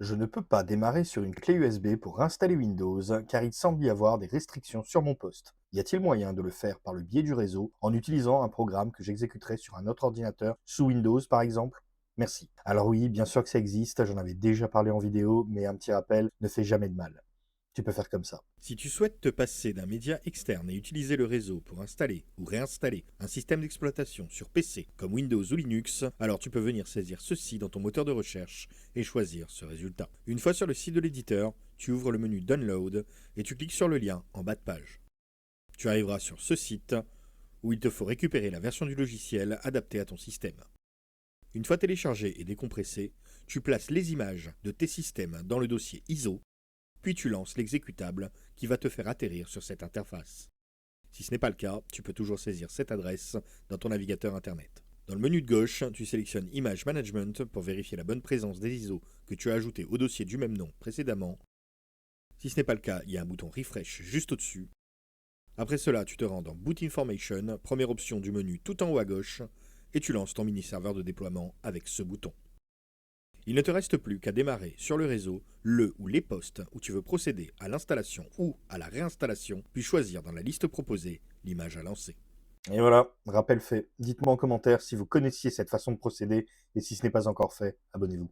Je ne peux pas démarrer sur une clé USB pour installer Windows car il semble y avoir des restrictions sur mon poste. Y a-t-il moyen de le faire par le biais du réseau en utilisant un programme que j'exécuterai sur un autre ordinateur sous Windows par exemple? Merci. Alors oui, bien sûr que ça existe, j'en avais déjà parlé en vidéo, mais un petit rappel ne fait jamais de mal. Tu peux faire comme ça. Si tu souhaites te passer d'un média externe et utiliser le réseau pour installer ou réinstaller un système d'exploitation sur PC comme Windows ou Linux, alors tu peux venir saisir ceci dans ton moteur de recherche et choisir ce résultat. Une fois sur le site de l'éditeur, tu ouvres le menu Download et tu cliques sur le lien en bas de page. Tu arriveras sur ce site où il te faut récupérer la version du logiciel adaptée à ton système. Une fois téléchargé et décompressé, tu places les images de tes systèmes dans le dossier ISO, puis tu lances l'exécutable qui va te faire atterrir sur cette interface. Si ce n'est pas le cas, tu peux toujours saisir cette adresse dans ton navigateur Internet. Dans le menu de gauche, tu sélectionnes Image Management pour vérifier la bonne présence des ISO que tu as ajoutés au dossier du même nom précédemment. Si ce n'est pas le cas, il y a un bouton Refresh juste au-dessus. Après cela, tu te rends dans Boot Information, première option du menu tout en haut à gauche, et tu lances ton mini-serveur de déploiement avec ce bouton. Il ne te reste plus qu'à démarrer sur le réseau le ou les postes où tu veux procéder à l'installation ou à la réinstallation, puis choisir dans la liste proposée l'image à lancer. Et voilà, rappel fait. Dites-moi en commentaire si vous connaissiez cette façon de procéder et si ce n'est pas encore fait, abonnez-vous.